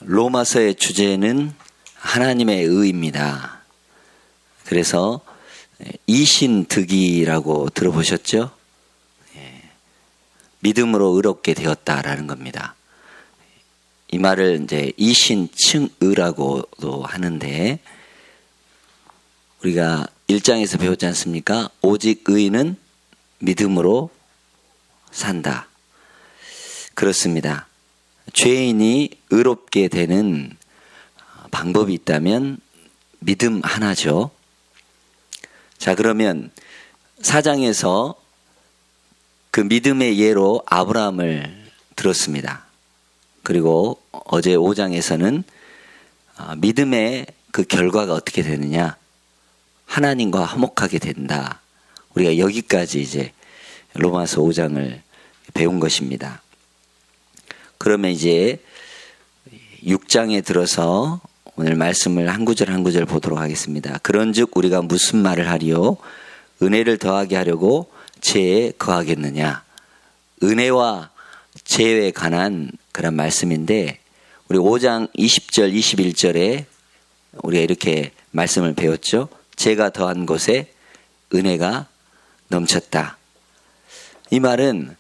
로마서의 주제는 하나님의 의입니다. 그래서 이신득이라고 들어보셨죠? 믿음으로 의롭게 되었다라는 겁니다. 이 말을 이제 이신층의라고도 하는데, 우리가 1장에서 배웠지 않습니까? 오직 의인은 믿음으로 산다. 그렇습니다. 죄인이 의롭게 되는 방법이 있다면 믿음 하나죠. 자, 그러면 4장에서 그 믿음의 예로 아브라함을 들었습니다. 그리고 어제 5장에서는 믿음의 그 결과가 어떻게 되느냐, 하나님과 화목하게 된다. 우리가 여기까지 이제 로마서 5장을 배운 것입니다. 그러면 이제 6장에 들어서 오늘 말씀을 한 구절 한 구절 보도록 하겠습니다. 그런즉 우리가 무슨 말을 하리요? 은혜를 더하게 하려고 죄에 거하겠느냐? 은혜와 죄에 관한 그런 말씀인데, 우리 5장 20절 21절에 우리가 이렇게 말씀을 배웠죠. 죄가 더한 곳에 은혜가 넘쳤다. 이 말은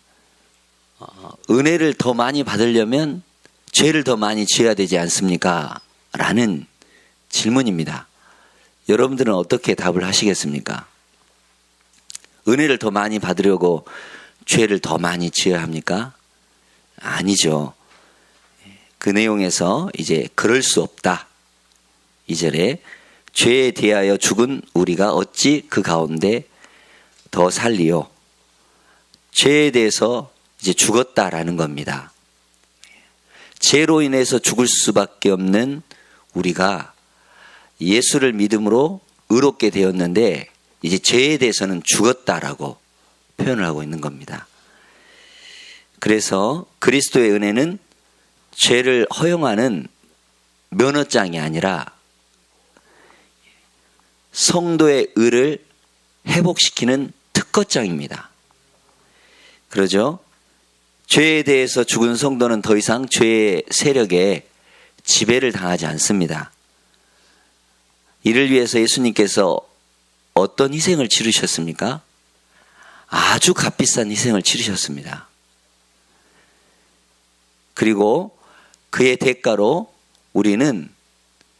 은혜를 더 많이 받으려면 죄를 더 많이 지어야 되지 않습니까? 라는 질문입니다. 여러분들은 어떻게 답을 하시겠습니까? 은혜를 더 많이 받으려고 죄를 더 많이 지어야 합니까? 아니죠. 그 내용에서 이제 그럴 수 없다. 2절에 죄에 대하여 죽은 우리가 어찌 그 가운데 더 살리요? 죄에 대해서 이제 죽었다라는 겁니다. 죄로 인해서 죽을 수밖에 없는 우리가 예수를 믿음으로 의롭게 되었는데, 이제 죄에 대해서는 죽었다라고 표현을 하고 있는 겁니다. 그래서 그리스도의 은혜는 죄를 허용하는 면허장이 아니라 성도의 의를 회복시키는 특허장입니다. 그러죠? 죄에 대해서 죽은 성도는 더 이상 죄의 세력에 지배를 당하지 않습니다. 이를 위해서 예수님께서 어떤 희생을 치르셨습니까? 아주 값비싼 희생을 치르셨습니다. 그리고 그의 대가로 우리는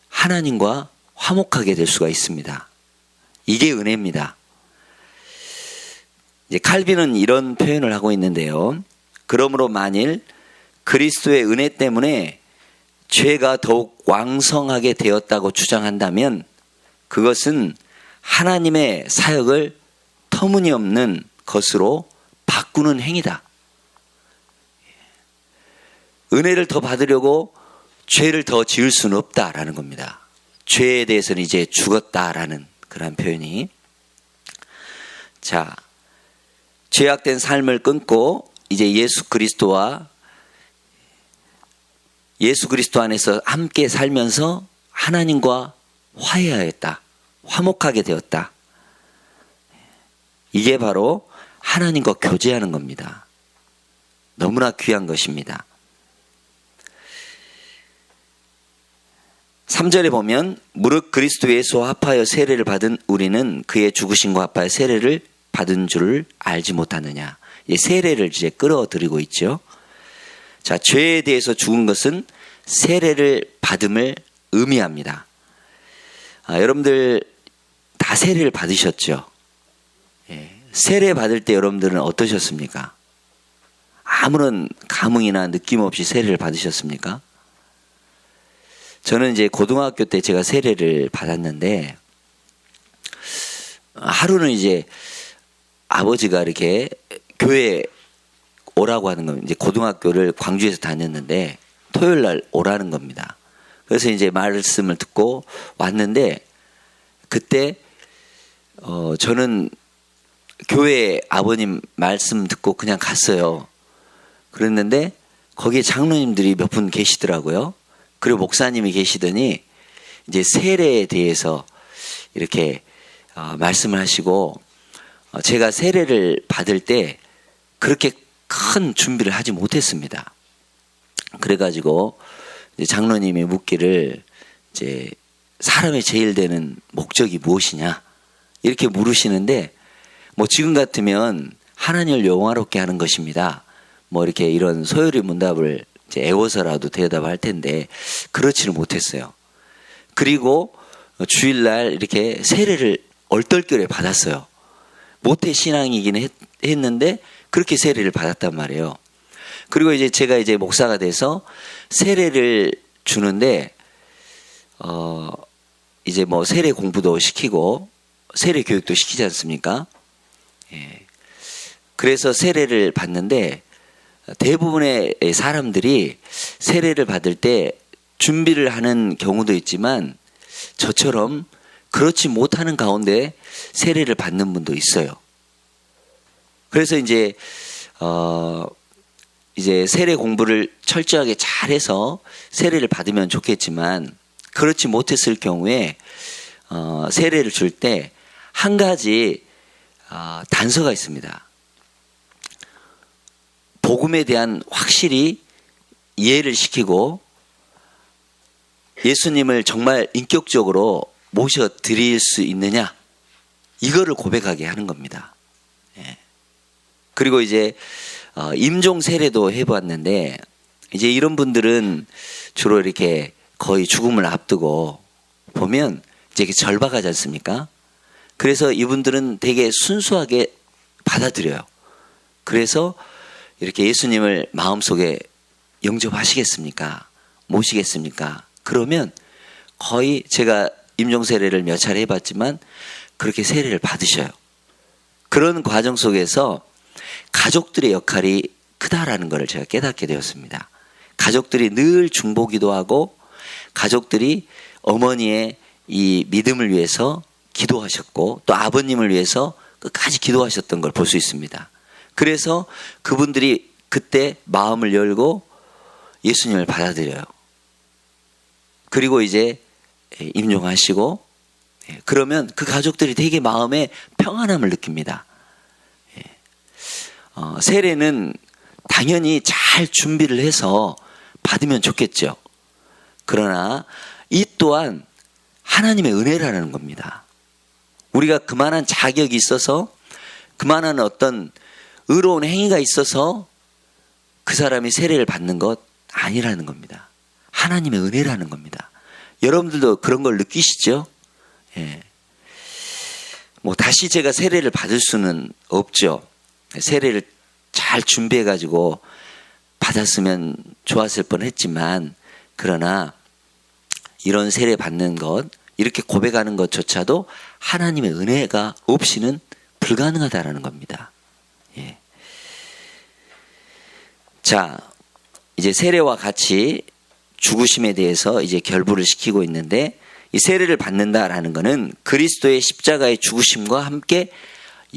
하나님과 화목하게 될 수가 있습니다. 이게 은혜입니다. 이제 칼빈은 이런 표현을 하고 있는데요. 그러므로 만일 그리스도의 은혜 때문에 죄가 더욱 왕성하게 되었다고 주장한다면 그것은 하나님의 사역을 터무니없는 것으로 바꾸는 행위다. 은혜를 더 받으려고 죄를 더 지을 수는 없다라는 겁니다. 죄에 대해서는 이제 죽었다라는 그런 표현이. 자, 죄악된 삶을 끊고 이제 예수 그리스도 안에서 함께 살면서 하나님과 화해하였다. 화목하게 되었다. 이게 바로 하나님과 교제하는 겁니다. 너무나 귀한 것입니다. 3절에 보면 무릇 그리스도 예수와 합하여 세례를 받은 우리는 그의 죽으심과 합하여 세례를 받은 줄을 알지 못하느냐. 세례를 이제 끌어들이고 있죠. 자, 죄에 대해서 죽은 것은 세례를 받음을 의미합니다. 여러분들 다 세례를 받으셨죠? 세례 받을 때 여러분들은 어떠셨습니까? 아무런 감흥이나 느낌 없이 세례를 받으셨습니까? 저는 이제 고등학교 때 제가 세례를 받았는데, 하루는 이제 아버지가 이렇게 교회에 오라고 하는 겁니다. 이제 고등학교를 광주에서 다녔는데 토요일 날 오라는 겁니다. 그래서 이제 말씀을 듣고 왔는데, 그때 저는 교회 아버님 말씀 듣고 그냥 갔어요. 그랬는데 거기에 장로님들이 몇 분 계시더라고요. 그리고 목사님이 계시더니 이제 세례에 대해서 이렇게 말씀을 하시고, 제가 세례를 받을 때 그렇게 큰 준비를 하지 못했습니다. 그래가지고 이제 장로님이 묻기를 이제 사람의 제일 되는 목적이 무엇이냐 이렇게 물으시는데 뭐 지금 같으면 하나님을 영화롭게 하는 것입니다. 뭐 이렇게 이런 소요리 문답을 이제 애워서라도 대답할 텐데 그렇지는 못했어요. 그리고 주일날 이렇게 세례를 얼떨결에 받았어요. 모태 신앙이긴 했는데 그렇게 세례를 받았단 말이에요. 그리고 이제 제가 이제 목사가 돼서 세례를 주는데 이제 뭐 세례 공부도 시키고 세례 교육도 시키지 않습니까? 예. 그래서 세례를 받는데 대부분의 사람들이 세례를 받을 때 준비를 하는 경우도 있지만 저처럼 그렇지 못하는 가운데 세례를 받는 분도 있어요. 그래서 이제 세례 공부를 철저하게 잘해서 세례를 받으면 좋겠지만 그렇지 못했을 경우에 세례를 줄 때 한 가지 단서가 있습니다. 복음에 대한 확실히 이해를 시키고 예수님을 정말 인격적으로 모셔드릴 수 있느냐 이거를 고백하게 하는 겁니다. 예. 그리고 이제 임종 세례도 해봤는데 이제 이런 분들은 주로 이렇게 거의 죽음을 앞두고 보면 이제 절박하지 않습니까? 그래서 이분들은 되게 순수하게 받아들여요. 그래서 이렇게 예수님을 마음속에 영접하시겠습니까? 모시겠습니까? 그러면 거의 제가 임종 세례를 몇 차례 해봤지만 그렇게 세례를 받으셔요. 그런 과정 속에서 가족들의 역할이 크다라는 것을 제가 깨닫게 되었습니다. 가족들이 늘 중보기도 하고 가족들이 어머니의 이 믿음을 위해서 기도하셨고 또 아버님을 위해서 끝까지 기도하셨던 걸 볼 수 있습니다. 그래서 그분들이 그때 마음을 열고 예수님을 받아들여요. 그리고 이제 임종하시고 그러면 그 가족들이 되게 마음에 평안함을 느낍니다. 세례는 당연히 잘 준비를 해서 받으면 좋겠죠. 그러나 이 또한 하나님의 은혜라는 겁니다. 우리가 그만한 자격이 있어서 그만한 어떤 의로운 행위가 있어서 그 사람이 세례를 받는 것 아니라는 겁니다. 하나님의 은혜라는 겁니다. 여러분들도 그런 걸 느끼시죠? 예. 뭐 다시 제가 세례를 받을 수는 없죠. 세례를 잘 준비해가지고 받았으면 좋았을 뻔했지만 그러나 이런 세례 받는 것 이렇게 고백하는 것조차도 하나님의 은혜가 없이는 불가능하다라는 겁니다. 예. 자, 이제 세례와 같이 죽으심에 대해서 이제 결부를 시키고 있는데 이 세례를 받는다라는 것은 그리스도의 십자가의 죽으심과 함께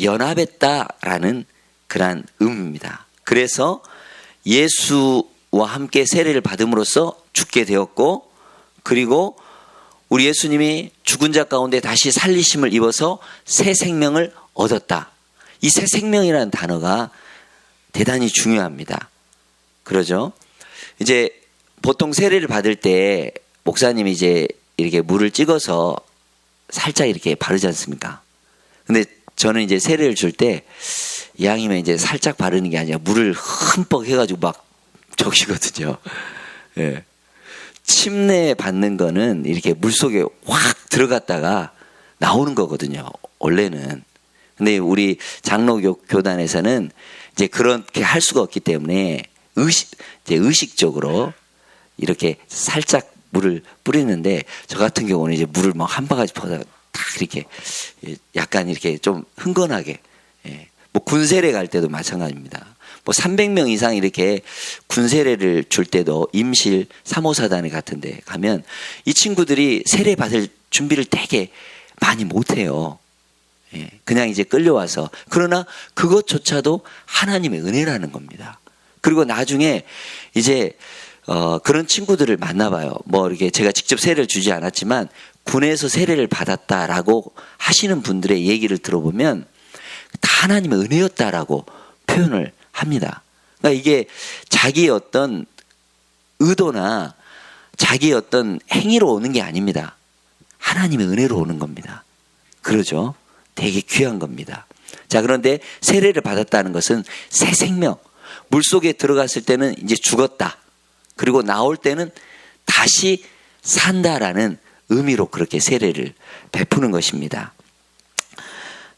연합했다라는 그러한 의미입니다. 그래서 예수와 함께 세례를 받음으로써 죽게 되었고 그리고 우리 예수님이 죽은 자 가운데 다시 살리심을 입어서 새 생명을 얻었다. 이 새 생명이라는 단어가 대단히 중요합니다. 그러죠? 이제 보통 세례를 받을 때 목사님이 이제 이렇게 물을 찍어서 살짝 이렇게 바르지 않습니까? 근데 저는 이제 세례를 줄 때 이왕이면 이제 살짝 바르는 게 아니라 물을 흠뻑 해가지고 막 적시거든요. 예. 침례 받는 거는 이렇게 물 속에 확 들어갔다가 나오는 거거든요. 원래는. 근데 우리 장로교단에서는 이제 그렇게 할 수가 없기 때문에 의식적으로 이렇게 살짝 물을 뿌리는데 저 같은 경우는 이제 물을 막 한 바가지 퍼다가 딱 이렇게 약간 이렇게 좀 흥건하게 뭐 군세례 갈 때도 마찬가지입니다. 뭐 300명 이상 이렇게 군세례를 줄 때도 임실 3호사단에 같은데 가면 이 친구들이 세례 받을 준비를 되게 많이 못해요. 그냥 이제 끌려와서. 그러나 그것조차도 하나님의 은혜라는 겁니다. 그리고 나중에 이제 그런 친구들을 만나봐요. 뭐 이렇게 제가 직접 세례를 주지 않았지만 군에서 세례를 받았다라고 하시는 분들의 얘기를 들어보면 다 하나님의 은혜였다라고 표현을 합니다. 그러니까 이게 자기의 어떤 의도나 자기의 어떤 행위로 오는 게 아닙니다. 하나님의 은혜로 오는 겁니다. 그러죠? 되게 귀한 겁니다. 자, 그런데 세례를 받았다는 것은 새 생명, 물속에 들어갔을 때는 이제 죽었다. 그리고 나올 때는 다시 산다라는 의미로 그렇게 세례를 베푸는 것입니다.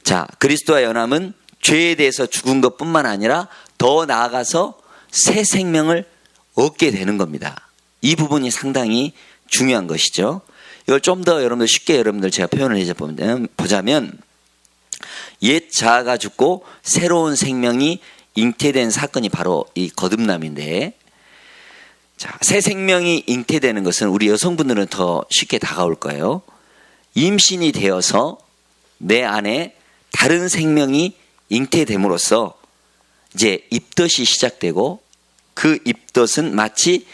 자, 그리스도와 연합은 죄에 대해서 죽은 것뿐만 아니라 더 나아가서 새 생명을 얻게 되는 겁니다. 이 부분이 상당히 중요한 것이죠. 이걸 좀 더 여러분들 쉽게 여러분들 제가 표현을 해보자면 옛 자아가 죽고 새로운 생명이 잉태된 사건이 바로 이 거듭남인데, 자, 새 생명이 잉태되는 것은 우리 여성분들은 더 쉽게 다가올 거예요. 임신이 되어서 내 안에 다른 생명이 잉태됨으로써 이제 입덧이 시작되고, 그 입덧은 마치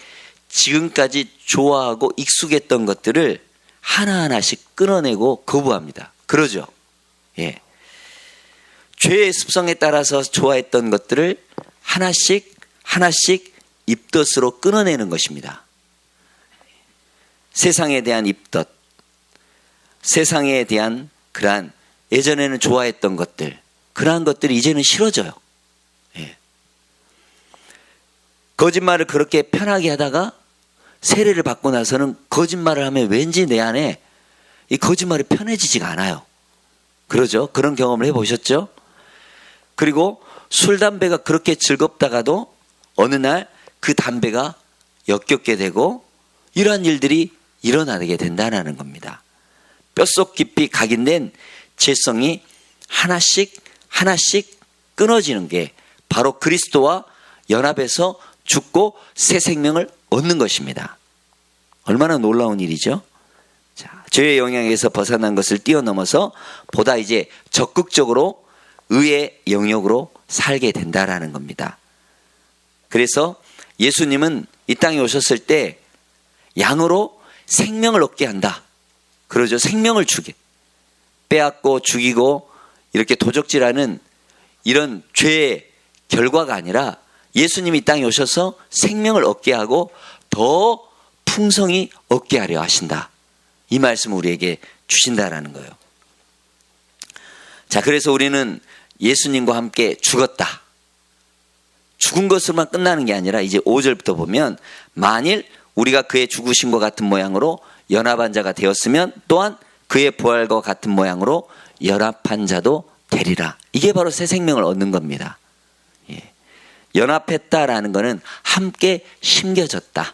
지금까지 좋아하고 익숙했던 것들을 하나하나씩 끊어내고 거부합니다. 그러죠? 예. 죄의 습성에 따라서 좋아했던 것들을 하나씩 입덧으로 끊어내는 것입니다. 세상에 대한 입덧, 세상에 대한 그러한 예전에는 좋아했던 것들, 그러한 것들이 이제는 싫어져요. 예. 거짓말을 그렇게 편하게 하다가 세례를 받고 나서는 거짓말을 하면 왠지 내 안에 이 거짓말이 편해지지가 않아요. 그러죠? 그런 경험을 해보셨죠? 그리고 술, 담배가 그렇게 즐겁다가도 어느 날 그 담배가 역겹게 되고 이러한 일들이 일어나게 된다는 겁니다. 뼛속 깊이 각인된 죄성이 하나씩 끊어지는 게 바로 그리스도와 연합해서 죽고 새 생명을 얻는 것입니다. 얼마나 놀라운 일이죠? 자, 죄의 영향에서 벗어난 것을 뛰어넘어서 보다 이제 적극적으로 의의 영역으로 살게 된다라는 겁니다. 그래서 예수님은 이 땅에 오셨을 때 양으로 생명을 얻게 한다. 그러죠. 생명을 주게. 빼앗고 죽이고 이렇게 도적질하는 이런 죄의 결과가 아니라 예수님이 이 땅에 오셔서 생명을 얻게 하고 더 풍성히 얻게 하려 하신다. 이 말씀을 우리에게 주신다라는 거예요. 자, 그래서 우리는 예수님과 함께 죽었다. 죽은 것으로만 끝나는 게 아니라 이제 5절부터 보면 만일 우리가 그의 죽으심과 같은 모양으로 연합한 자가 되었으면 또한 그의 부활과 같은 모양으로 연합한 자도 되리라. 이게 바로 새 생명을 얻는 겁니다. 예. 연합했다라는 것은 함께 심겨졌다.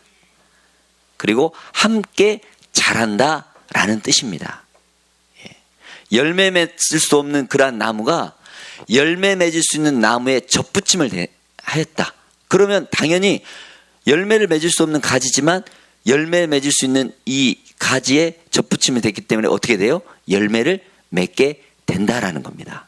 그리고 함께 자란다라는 뜻입니다. 예. 열매 맺을 수 없는 그러한 나무가 열매 맺을 수 있는 나무에 접붙임을 하였다. 그러면 당연히 열매를 맺을 수 없는 가지지만 열매 맺을 수 있는 이 가지에 접붙임이 됐기 때문에 어떻게 돼요? 열매를 맺게 된다라는 겁니다.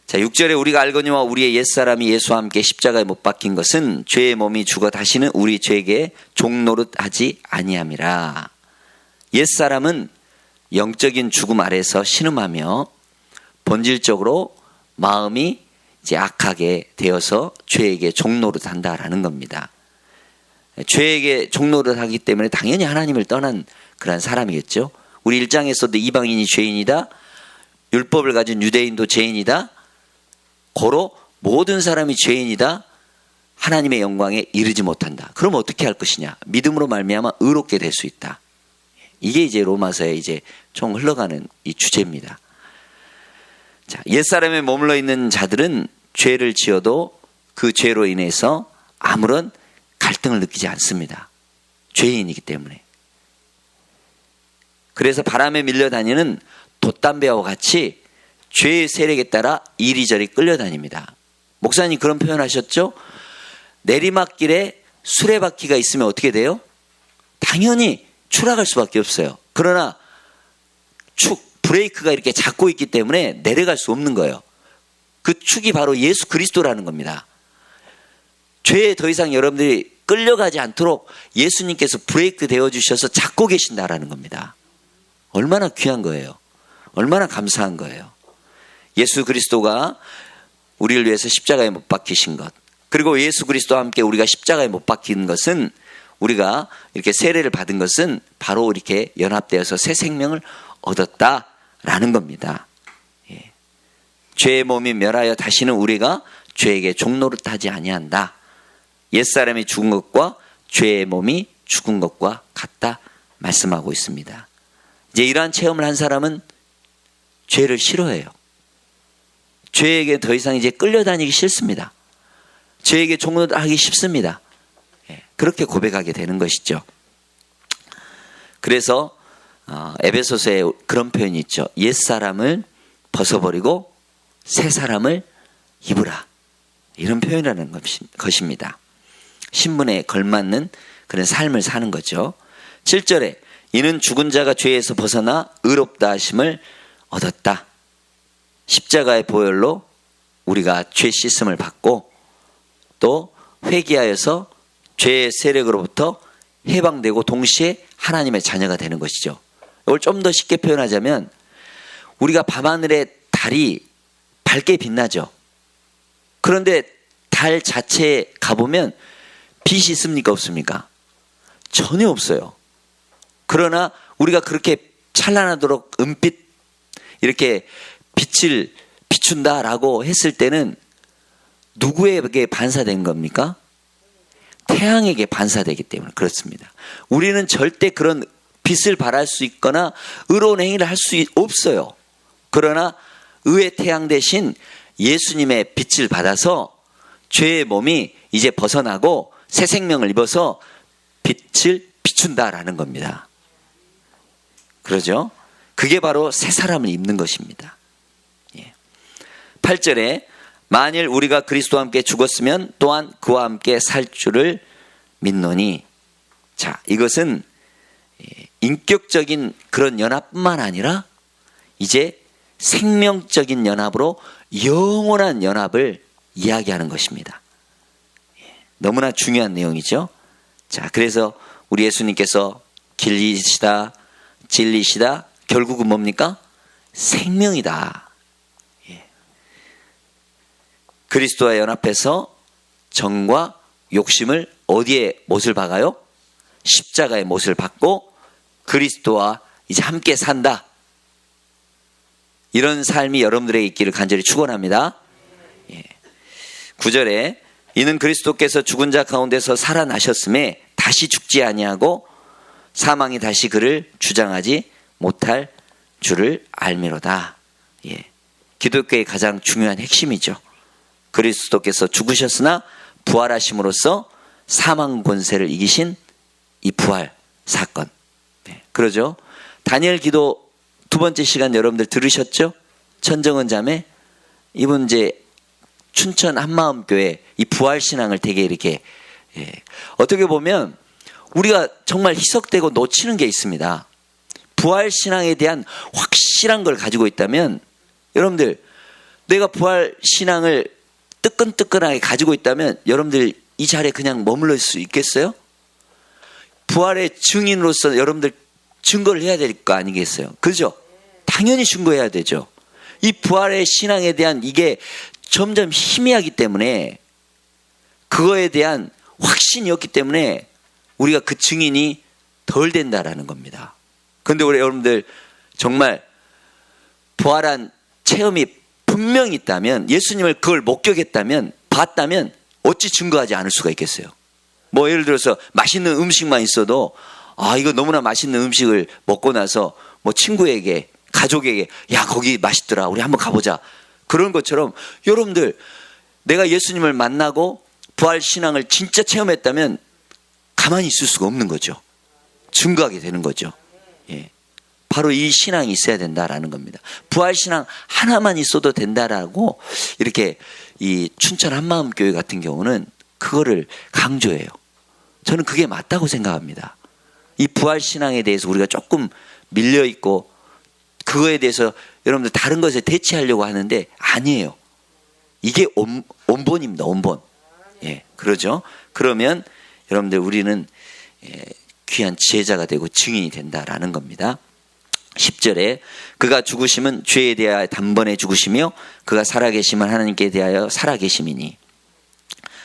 자, 6절에 우리가 알거니와 우리의 옛사람이 예수와 함께 십자가에 못 박힌 것은 죄의 몸이 죽어 다시는 우리 죄에게 종노릇하지 아니함이라. 옛사람은 영적인 죽음 아래서 신음하며 본질적으로 마음이 이제 악하게 되어서 죄에게 종노릇한다라는 겁니다. 죄에게 종노릇하기 때문에 당연히 하나님을 떠난 그런 사람이겠죠. 우리 1장에서도 이방인이 죄인이다. 율법을 가진 유대인도 죄인이다. 고로 모든 사람이 죄인이다. 하나님의 영광에 이르지 못한다. 그럼 어떻게 할 것이냐? 믿음으로 말미암아 의롭게 될 수 있다. 이게 이제 로마서에 이제 총 흘러가는 이 주제입니다. 자, 옛사람에 머물러 있는 자들은 죄를 지어도 그 죄로 인해서 아무런 갈등을 느끼지 않습니다. 죄인이기 때문에. 그래서 바람에 밀려다니는 돛담배와 같이 죄의 세력에 따라 이리저리 끌려다닙니다. 목사님 그런 표현하셨죠? 내리막길에 수레바퀴가 있으면 어떻게 돼요? 당연히 추락할 수밖에 없어요. 그러나 브레이크가 이렇게 잡고 있기 때문에 내려갈 수 없는 거예요. 그 축이 바로 예수 그리스도라는 겁니다. 죄에 더 이상 여러분들이 끌려가지 않도록 예수님께서 브레이크 되어주셔서 잡고 계신다라는 겁니다. 얼마나 귀한 거예요. 얼마나 감사한 거예요. 예수 그리스도가 우리를 위해서 십자가에 못 박히신 것, 그리고 예수 그리스도와 함께 우리가 십자가에 못 박힌 것은 우리가 이렇게 세례를 받은 것은 바로 이렇게 연합되어서 새 생명을 얻었다라는 겁니다. 예. 죄의 몸이 멸하여 다시는 우리가 죄에게 종노릇하지 아니한다. 옛사람이 죽은 것과 죄의 몸이 죽은 것과 같다 말씀하고 있습니다. 이제 이러한 체험을 한 사람은 죄를 싫어해요. 죄에게 더 이상 이제 끌려다니기 싫습니다. 죄에게 종노릇하기 쉽습니다. 그렇게 고백하게 되는 것이죠. 그래서 에베소서에 그런 표현이 있죠. 옛사람을 벗어버리고 새 사람을 입으라. 이런 표현이라는 것입니다. 신분에 걸맞는 그런 삶을 사는 거죠. 7절에 이는 죽은 자가 죄에서 벗어나 의롭다 하심을 얻었다. 십자가의 보혈로 우리가 죄 씻음을 받고 또 회개하여서 죄의 세력으로부터 해방되고 동시에 하나님의 자녀가 되는 것이죠. 이걸 좀 더 쉽게 표현하자면 우리가 밤하늘의 달이 밝게 빛나죠. 그런데 달 자체에 가보면 빛이 있습니까? 없습니까? 전혀 없어요. 그러나 우리가 그렇게 찬란하도록 은빛 이렇게 빛을 비춘다라고 했을 때는 누구에게 반사된 겁니까? 태양에게 반사되기 때문에 그렇습니다. 우리는 절대 그런 빛을 발할 수 있거나 의로운 행위를 할 수 없어요. 그러나 의의 태양 대신 예수님의 빛을 받아서 죄의 몸이 이제 벗어나고 새 생명을 입어서 빛을 비춘다라는 겁니다. 그러죠? 그게 바로 새 사람을 입는 것입니다. 8절에 만일 우리가 그리스도와 함께 죽었으면 또한 그와 함께 살 줄을 믿노니. 자, 이것은 인격적인 그런 연합뿐만 아니라 이제 생명적인 연합으로 영원한 연합을 이야기하는 것입니다. 너무나 중요한 내용이죠. 자, 그래서 우리 예수님께서 길이시다, 진리시다, 결국은 뭡니까? 생명이다. 그리스도와 연합해서 정과 욕심을 어디에 못을 박아요? 십자가에 못을 박고 그리스도와 이제 함께 산다. 이런 삶이 여러분들에게 있기를 간절히 축원합니다. 9절에 이는 그리스도께서 죽은 자 가운데서 살아나셨음에 다시 죽지 아니하고 사망이 다시 그를 주장하지 못할 줄을 알미로다. 기독교의 가장 중요한 핵심이죠. 그리스도께서 죽으셨으나 부활하심으로써 사망 권세를 이기신 이 부활 사건. 그러죠. 다니엘 기도 두 번째 시간 여러분들 들으셨죠? 천정은 자매 이분 이제 춘천 한마음교회 이 부활 신앙을 되게 이렇게 어떻게 보면 우리가 정말 희석되고 놓치는 게 있습니다. 부활 신앙에 대한 확실한 걸 가지고 있다면 여러분들 내가 부활 신앙을 뜨끈뜨끈하게 가지고 있다면 여러분들 이 자리에 그냥 머물러 수 있겠어요? 부활의 증인으로서 여러분들 증거를 해야 될 거 아니겠어요? 그죠? 당연히 증거해야 되죠. 이 부활의 신앙에 대한 이게 점점 희미하기 때문에 그거에 대한 확신이 없기 때문에 우리가 그 증인이 덜 된다라는 겁니다. 그런데 우리 여러분들 정말 부활한 체험이 분명히 있다면 예수님을 그걸 목격했다면 봤다면 어찌 증거하지 않을 수가 있겠어요. 뭐 예를 들어서 맛있는 음식만 있어도 이거 너무나 맛있는 음식을 먹고 나서 뭐 친구에게 가족에게 야 거기 맛있더라 우리 한번 가보자 그런 것처럼 여러분들 내가 예수님을 만나고 부활신앙을 진짜 체험했다면 가만히 있을 수가 없는 거죠. 증거하게 되는 거죠. 바로 이 신앙이 있어야 된다라는 겁니다. 부활신앙 하나만 있어도 된다라고 이렇게 이 춘천 한마음교회 같은 경우는 그거를 강조해요. 저는 그게 맞다고 생각합니다. 이 부활신앙에 대해서 우리가 조금 밀려있고 그거에 대해서 여러분들 다른 것에 대체하려고 하는데 아니에요. 이게 원본입니다. 원본. 그러죠. 그러면 여러분들 우리는 귀한 지혜자가 되고 증인이 된다라는 겁니다. 10절에 그가 죽으심은 죄에 대하여 단번에 죽으시며 그가 살아계심은 하나님께 대하여 살아계심이니.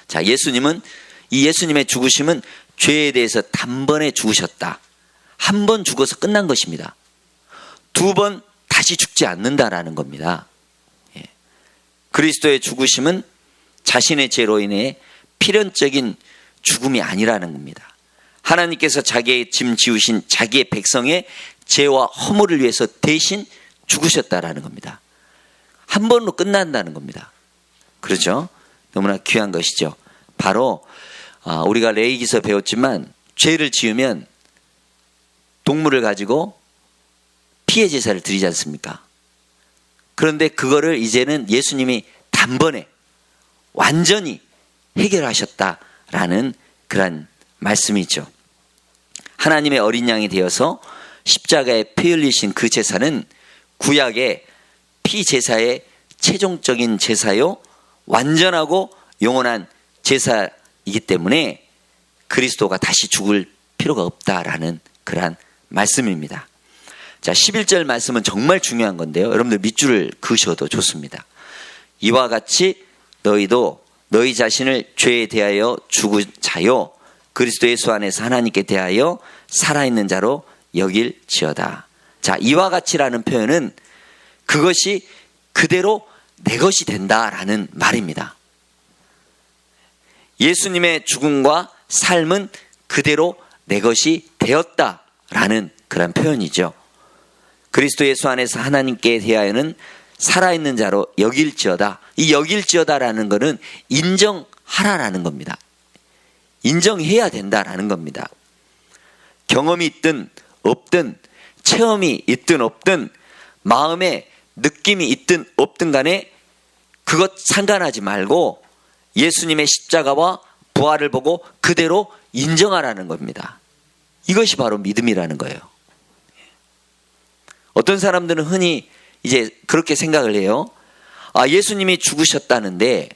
자, 예수님은 이 예수님의 죽으심은 죄에 대해서 단번에 죽으셨다. 한 번 죽어서 끝난 것입니다. 두 번 다시 죽지 않는다라는 겁니다. 예. 그리스도의 죽으심은 자신의 죄로 인해 필연적인 죽음이 아니라는 겁니다. 하나님께서 자기의 짐 지우신 자기의 백성의 죄와 허물을 위해서 대신 죽으셨다라는 겁니다. 한 번로 끝난다는 겁니다. 그렇죠? 너무나 귀한 것이죠. 바로 우리가 레위기서 배웠지만 죄를 지으면 동물을 가지고 피해 제사를 드리지 않습니까? 그런데 그거를 이제는 예수님이 단번에 완전히 해결하셨다라는 그런 말씀이죠. 하나님의 어린 양이 되어서 십자가에 피 흘리신 그 제사는 구약의 피 제사의 최종적인 제사요, 완전하고 영원한 제사이기 때문에 그리스도가 다시 죽을 필요가 없다라는 그러한 말씀입니다. 자, 11절 말씀은 정말 중요한 건데요. 여러분들 밑줄을 그으셔도 좋습니다. 이와 같이 너희도 너희 자신을 죄에 대하여 죽은 자요 그리스도 예수 안에서 하나님께 대하여 살아있는 자로 여길지어다. 자, 이와 같이라는 표현은 그것이 그대로 내 것이 된다라는 말입니다. 예수님의 죽음과 삶은 그대로 내 것이 되었다라는 그런 표현이죠. 그리스도 예수 안에서 하나님께 대하여는 살아있는 자로 여길지어다. 이 여길지어다라는 것은 인정하라라는 겁니다. 인정해야 된다라는 겁니다. 경험이 있든 없든 체험이 있든 없든 마음에 느낌이 있든 없든 간에 그것 상관하지 말고 예수님의 십자가와 부활을 보고 그대로 인정하라는 겁니다. 이것이 바로 믿음이라는 거예요. 어떤 사람들은 흔히 이제 그렇게 생각을 해요. 예수님이 죽으셨다는데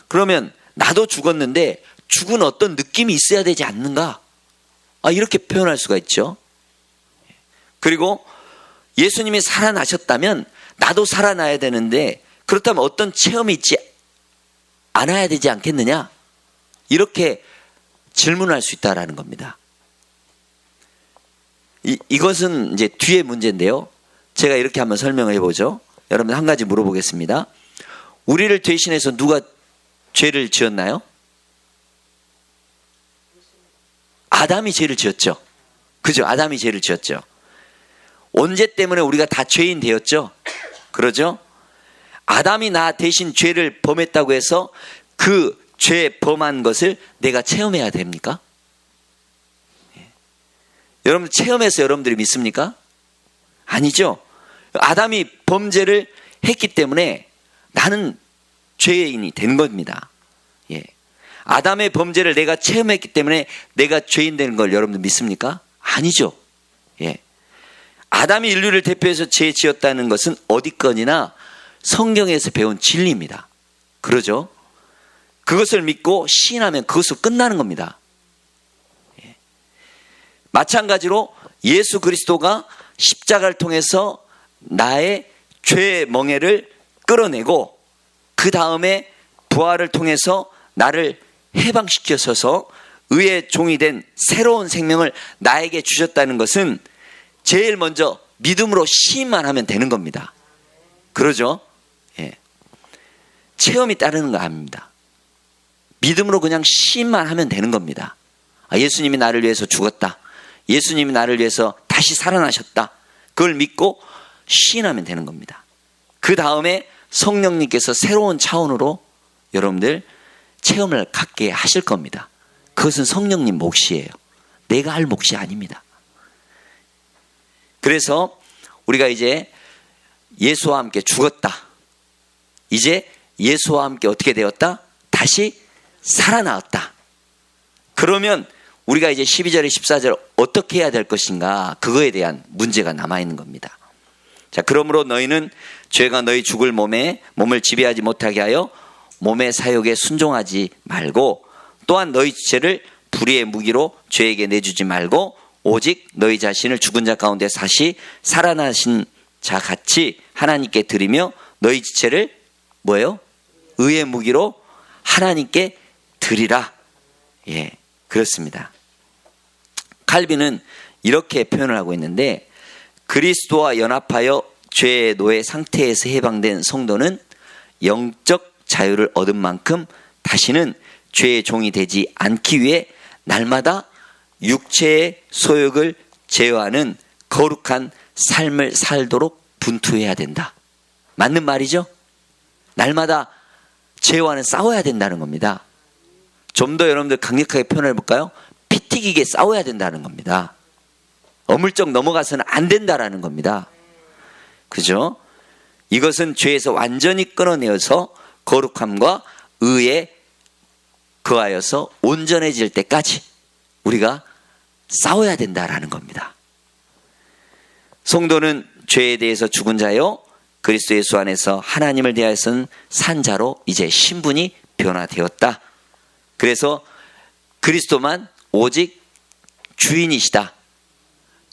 그러면 나도 죽었는데 죽은 어떤 느낌이 있어야 되지 않는가? 이렇게 표현할 수가 있죠. 그리고 예수님이 살아나셨다면 나도 살아나야 되는데 그렇다면 어떤 체험이 있지 않아야 되지 않겠느냐? 이렇게 질문할 수 있다라는 겁니다. 이것은 이제 뒤에 문제인데요. 제가 이렇게 한번 설명을 해보죠. 여러분 한 가지 물어보겠습니다. 우리를 대신해서 누가 죄를 지었나요? 아담이 죄를 지었죠. 그죠? 아담이 죄를 지었죠. 언제 때문에 우리가 다 죄인 되었죠? 그러죠? 아담이 나 대신 죄를 범했다고 해서 그 죄 범한 것을 내가 체험해야 됩니까? 여러분 체험해서 여러분들이 믿습니까? 아니죠. 아담이 범죄를 했기 때문에 나는 죄인이 된 겁니다. 예. 아담의 범죄를 내가 체험했기 때문에 내가 죄인 되는 걸 여러분들 믿습니까? 아니죠. 예. 아담이 인류를 대표해서 죄 지었다는 것은 어디건이나 성경에서 배운 진리입니다. 그러죠? 그것을 믿고 시인하면 그것으로 끝나는 겁니다. 예. 마찬가지로 예수 그리스도가 십자가를 통해서 나의 죄의 멍에를 끌어내고 그 다음에 부활을 통해서 나를 해방시켜서서 의의 종이 된 새로운 생명을 나에게 주셨다는 것은 제일 먼저 믿음으로 시인만 하면 되는 겁니다. 그러죠? 예. 체험이 따르는 거 아닙니다. 믿음으로 그냥 시인만 하면 되는 겁니다. 예수님이 나를 위해서 죽었다. 예수님이 나를 위해서 다시 살아나셨다. 그걸 믿고 시인하면 되는 겁니다. 그 다음에 성령님께서 새로운 차원으로 여러분들 체험을 갖게 하실 겁니다. 그것은 성령님 몫이에요. 내가 할 몫이 아닙니다. 그래서 우리가 이제 예수와 함께 죽었다. 이제 예수와 함께 어떻게 되었다? 다시 살아나왔다. 그러면 우리가 이제 12절에 14절 어떻게 해야 될 것인가? 그거에 대한 문제가 남아있는 겁니다. 자, 그러므로 너희는 죄가 너희 죽을 몸을 지배하지 못하게 하여 몸의 사욕에 순종하지 말고 또한 너희 죄를 불의의 무기로 죄에게 내주지 말고 오직 너희 자신을 죽은 자 가운데 다시 살아나신 자 같이 하나님께 드리며 너희 지체를 뭐예요? 의의 무기로 하나님께 드리라. 예, 그렇습니다. 칼빈은 이렇게 표현을 하고 있는데, 그리스도와 연합하여 죄의 노예 상태에서 해방된 성도는 영적 자유를 얻은 만큼 다시는 죄의 종이 되지 않기 위해 날마다 육체의 소욕을 제어하는 거룩한 삶을 살도록 분투해야 된다. 맞는 말이죠? 날마다 죄와는 싸워야 된다는 겁니다. 좀 더 여러분들 강력하게 표현해 볼까요? 피 튀기게 싸워야 된다는 겁니다. 어물쩍 넘어가서는 안 된다라는 겁니다. 그죠? 이것은 죄에서 완전히 끊어내어서 거룩함과 의에 거하여서 온전해질 때까지 우리가 싸워야 된다라는 겁니다. 성도는 죄에 대해서 죽은 자요, 그리스도 예수 안에서 하나님을 대하여서는 산 자로 이제 신분이 변화되었다. 그래서 그리스도만 오직 주인이시다.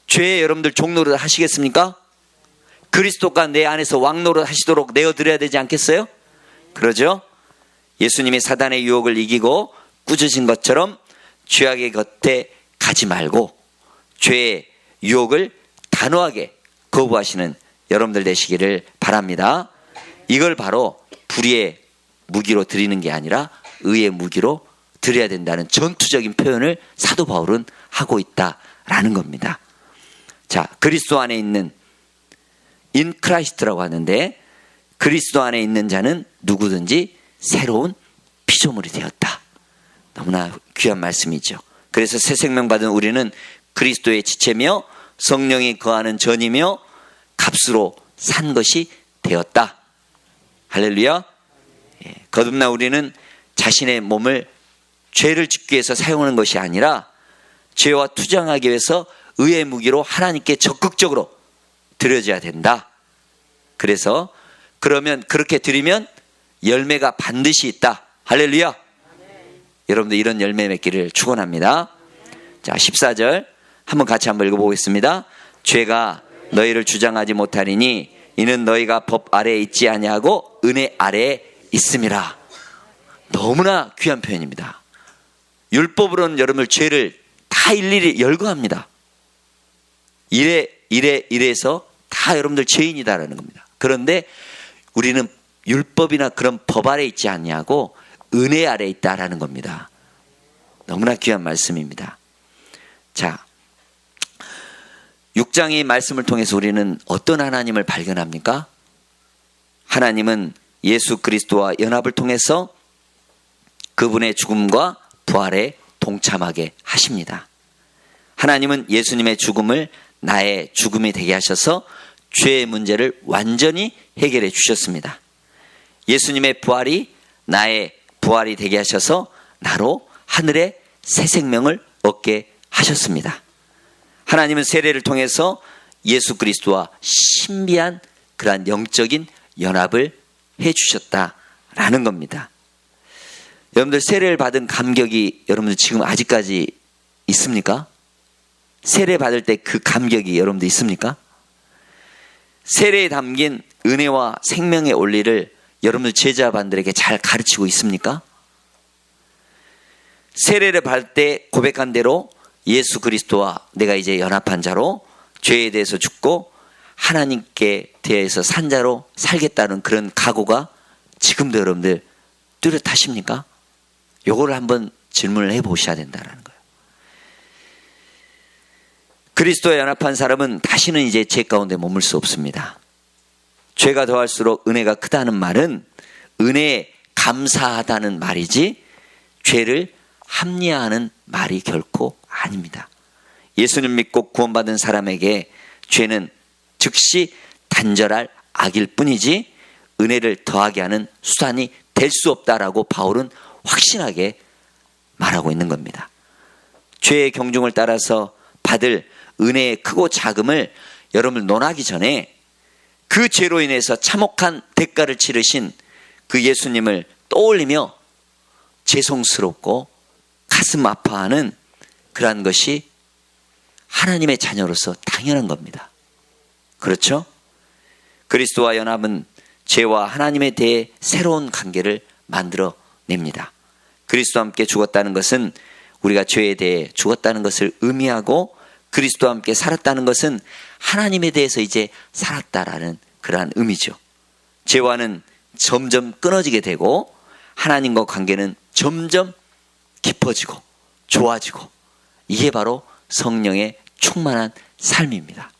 죄에 여러분들 종노릇 하시겠습니까? 그리스도가 내 안에서 왕노릇 하시도록 내어드려야 되지 않겠어요? 그러죠? 예수님이 사단의 유혹을 이기고 꾸짖은 것처럼 죄악의 곁에 가지 말고 죄의 유혹을 단호하게 거부하시는 여러분들 되시기를 바랍니다. 이걸 바로 불의의 무기로 드리는 게 아니라 의의 무기로 드려야 된다는 전투적인 표현을 사도 바울은 하고 있다라는 겁니다. 자, 그리스도 안에 있는 in Christ라고 하는데, 그리스도 안에 있는 자는 누구든지 새로운 피조물이 되었다. 너무나 귀한 말씀이죠. 그래서 새 생명 받은 우리는 그리스도의 지체며 성령이 거하는 전이며 값으로 산 것이 되었다. 할렐루야. 거듭나 우리는 자신의 몸을 죄를 짓기 위해서 사용하는 것이 아니라 죄와 투쟁하기 위해서 의의 무기로 하나님께 적극적으로 드려져야 된다. 그래서 그러면 그렇게 드리면 열매가 반드시 있다. 할렐루야. 여러분들 이런 열매 맺기를 축원합니다. 자, 14절 한번 같이 한번 읽어보겠습니다. 죄가 너희를 주장하지 못하리니 이는 너희가 법 아래에 있지 아니하고 은혜 아래에 있음이라. 너무나 귀한 표현입니다. 율법으로는 여러분들 죄를 다 일일이 열거합니다. 이래서 다 여러분들 죄인이다라는 겁니다. 그런데 우리는 율법이나 그런 법 아래에 있지 않냐고 은혜 아래에 있다라는 겁니다. 너무나 귀한 말씀입니다. 자, 6장의 말씀을 통해서 우리는 어떤 하나님을 발견합니까? 하나님은 예수 그리스도와 연합을 통해서 그분의 죽음과 부활에 동참하게 하십니다. 하나님은 예수님의 죽음을 나의 죽음이 되게 하셔서 죄의 문제를 완전히 해결해 주셨습니다. 예수님의 부활이 나의 부활이 되게 하셔서 나로 하늘의 새 생명을 얻게 하셨습니다. 하나님은 세례를 통해서 예수 그리스도와 신비한 그러한 영적인 연합을 해 주셨다라는 겁니다. 여러분들 세례를 받은 감격이 여러분들 지금 아직까지 있습니까? 세례 받을 때 그 감격이 여러분들 있습니까? 세례에 담긴 은혜와 생명의 원리를 여러분들 제자반들에게 잘 가르치고 있습니까? 세례를 받을 때 고백한 대로 예수 그리스도와 내가 이제 연합한 자로 죄에 대해서 죽고 하나님께 대해서 산 자로 살겠다는 그런 각오가 지금도 여러분들 뚜렷하십니까? 요거를 한번 질문을 해보셔야 된다는 거예요. 그리스도와 연합한 사람은 다시는 이제 죄 가운데 머물 수 없습니다. 죄가 더할수록 은혜가 크다는 말은 은혜에 감사하다는 말이지 죄를 합리화하는 말이 결코 아닙니다. 예수님 믿고 구원받은 사람에게 죄는 즉시 단절할 악일 뿐이지 은혜를 더하게 하는 수단이 될 수 없다라고 바울은 확신하게 말하고 있는 겁니다. 죄의 경중을 따라서 받을 은혜의 크고 작음을 여러분 논하기 전에 그 죄로 인해서 참혹한 대가를 치르신 그 예수님을 떠올리며 죄송스럽고 가슴 아파하는 그러한 것이 하나님의 자녀로서 당연한 겁니다. 그렇죠? 그리스도와 연합은 죄와 하나님에 대해 새로운 관계를 만들어냅니다. 그리스도와 함께 죽었다는 것은 우리가 죄에 대해 죽었다는 것을 의미하고 그리스도와 함께 살았다는 것은 하나님에 대해서 이제 살았다라는 그러한 의미죠. 죄와는 점점 끊어지게 되고 하나님과 관계는 점점 깊어지고 좋아지고, 이게 바로 성령의 충만한 삶입니다.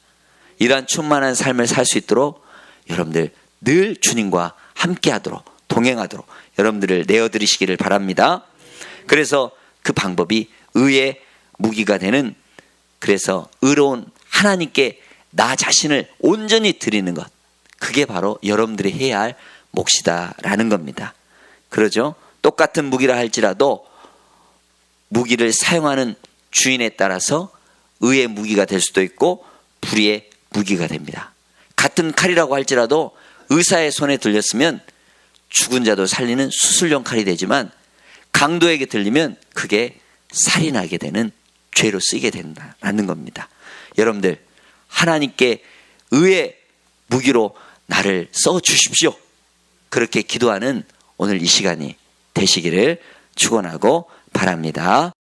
이러한 충만한 삶을 살 수 있도록 여러분들 늘 주님과 함께하도록, 동행하도록 여러분들을 내어드리시기를 바랍니다. 그래서 그 방법이 의의 무기가 되는, 그래서 의로운 하나님께 나 자신을 온전히 드리는 것, 그게 바로 여러분들이 해야 할 몫이다라는 겁니다. 그러죠? 똑같은 무기라 할지라도 무기를 사용하는 주인에 따라서 의의 무기가 될 수도 있고 불의의 무기가 됩니다. 같은 칼이라고 할지라도 의사의 손에 들렸으면 죽은 자도 살리는 수술용 칼이 되지만 강도에게 들리면 그게 살인하게 되는 죄로 쓰이게 된다는 겁니다. 여러분들, 하나님께 의의 무기로 나를 써주십시오. 그렇게 기도하는 오늘 이 시간이 되시기를 축원하고 바랍니다.